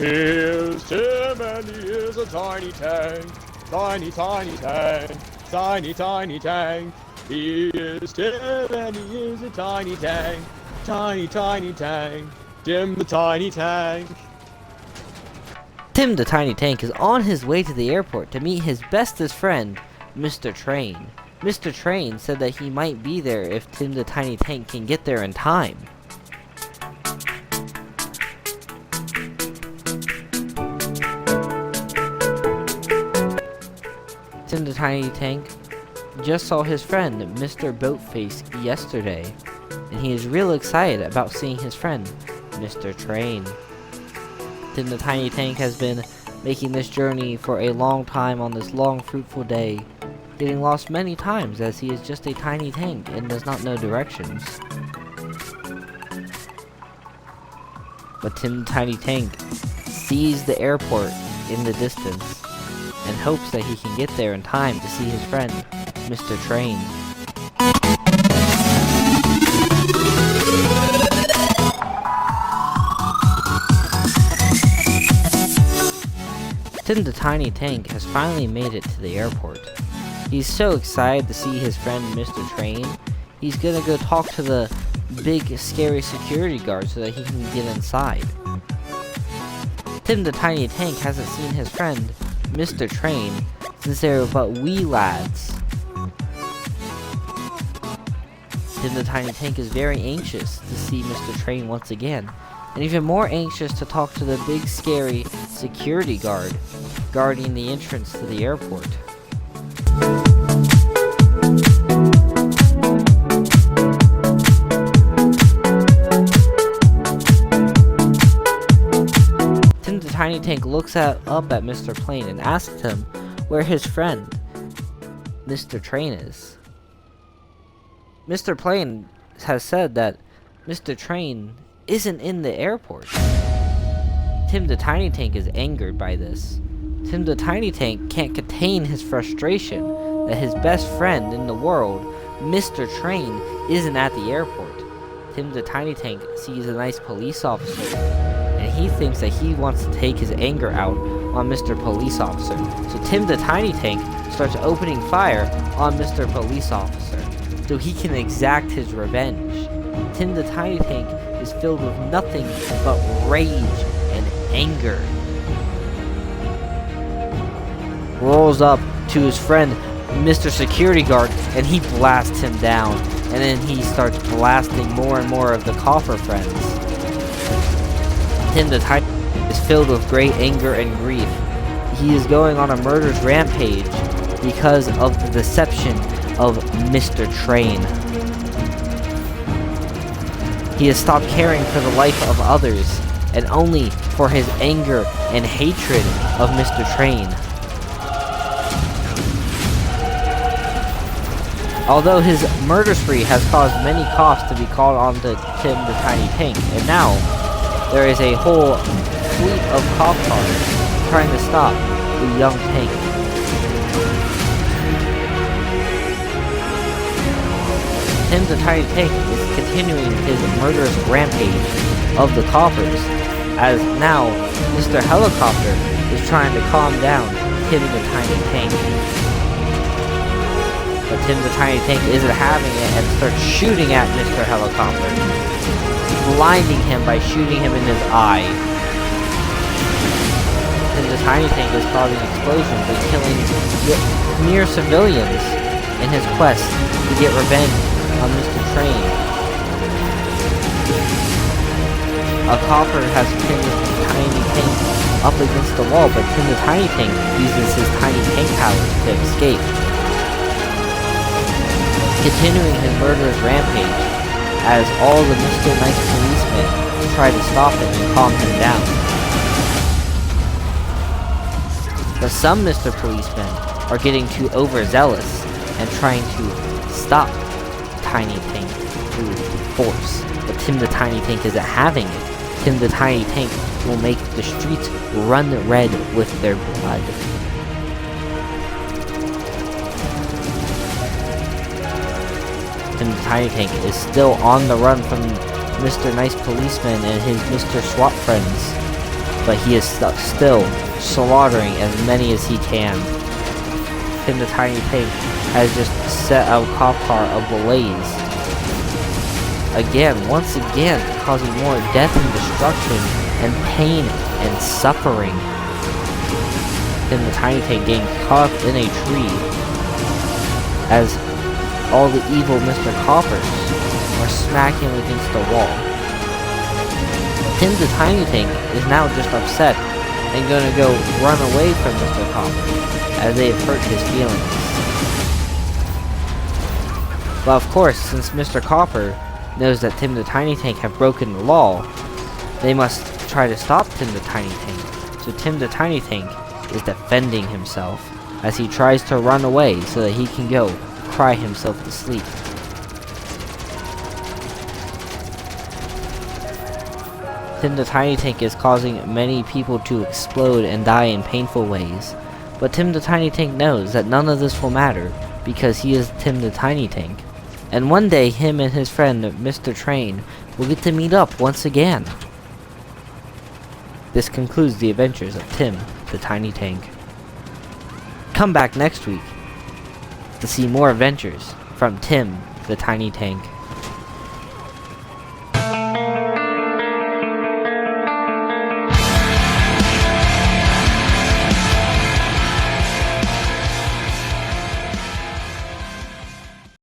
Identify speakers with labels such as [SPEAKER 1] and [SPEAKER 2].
[SPEAKER 1] Here's Tim and he is a tiny tank. Tiny, tiny tank. Tiny, tiny tank. He is Tim and he is a tiny tank. Tiny, tiny tank. Tim the tiny tank.
[SPEAKER 2] Tim the Tiny Tank is on his way to the airport to meet his bestest friend, Mr. Train. Mr. Train said that he might be there if Tim the Tiny Tank can get there in time. Tim the Tiny Tank just saw his friend, Mr. Boatface, yesterday, and he is real excited about seeing his friend, Mr. Train. Tim the Tiny Tank has been making this journey for a long time on this long fruitful day, getting lost many times as he is just a tiny tank and does not know directions. But Tim the Tiny Tank sees the airport in the distance and hopes that he can get there in time to see his friend, Mr. Train. Tim the Tiny Tank has finally made it to the airport. He's so excited to see his friend Mr. Train, he's gonna go talk to the big scary security guard so that he can get inside. Tim the Tiny Tank hasn't seen his friend Mr. Train since they were but wee lads. Tim the Tiny Tank is very anxious to see Mr. Train once again, and even more anxious to talk to the big scary security guard guarding the entrance to the airport. Tim the Tiny Tank looks up at Mr. Plane and asks him where his friend, Mr. Train, is. Mr. Plane has said that Mr. Train isn't in the airport. Tim the Tiny Tank is angered by this. Tim the Tiny Tank can't contain his frustration that his best friend in the world, Mr. Train, isn't at the airport. Tim the Tiny Tank sees a nice police officer, and he thinks that he wants to take his anger out on Mr. Police Officer. So Tim the Tiny Tank starts opening fire on Mr. Police Officer, so he can exact his revenge. Tim the Tiny Tank is filled with nothing but rage and anger. Rolls up to his friend, Mr. Security Guard, and he blasts him down. And then he starts blasting more and more of the coffer friends. Tim the Tiny Tank is filled with great anger and grief. He is going on a murderous rampage because of the deception of Mr. Train. He has stopped caring for the life of others, and only for his anger and hatred of Mr. Train. Although his murder spree has caused many cops to be called on to Tim the Tiny Tank, and now there is a whole fleet of cop cars trying to stop the young tank. Tim the Tiny Tank is continuing his murderous rampage of the coppers, as now Mr. Helicopter is trying to calm down Tim the Tiny Tank. But Tim the Tiny Tank isn't having it and starts shooting at Mr. Helicopter, blinding him by shooting him in his eye. Tim the Tiny Tank is causing explosions and killing mere civilians in his quest to get revenge on Mr. Train. A copper has pinned the Tiny Tank up against the wall, but Tim the Tiny Tank uses his tiny tank powers to escape, continuing his murderous rampage as all the Mr. Nice policemen try to stop him and calm him down. But some Mr. Policemen are getting too overzealous and trying to stop Tiny Tank through force. But Tim the Tiny Tank isn't having it. Tim the Tiny Tank will make the streets run red with their blood. Tim the Tiny Tank is still on the run from Mr. Nice Policeman and his Mr. SWAT friends. but he is still slaughtering as many as he can. Tim the Tiny Tank has just set a cop car ablaze. Once again, causing more death and destruction and pain and suffering. Tim the Tiny Tank getting caught up in a tree as all the evil Mr. Coppers are smacking against the wall. Tim the Tiny Tank is now just upset and gonna go run away from Mr. Copper as they have hurt his feelings. But of course, since Mr. Copper knows that Tim the Tiny Tank have broken the law, they must try to stop Tim the Tiny Tank. So Tim the Tiny Tank is defending himself as he tries to run away so that he can go cry himself to sleep. Tim the Tiny Tank is causing many people to explode and die in painful ways, but Tim the Tiny Tank knows that none of this will matter because he is Tim the Tiny Tank. And one day, him and his friend, Mr. Train, will get to meet up once again. This concludes the adventures of Tim the Tiny Tank. Come back next week to see more adventures from Tim the Tiny Tank.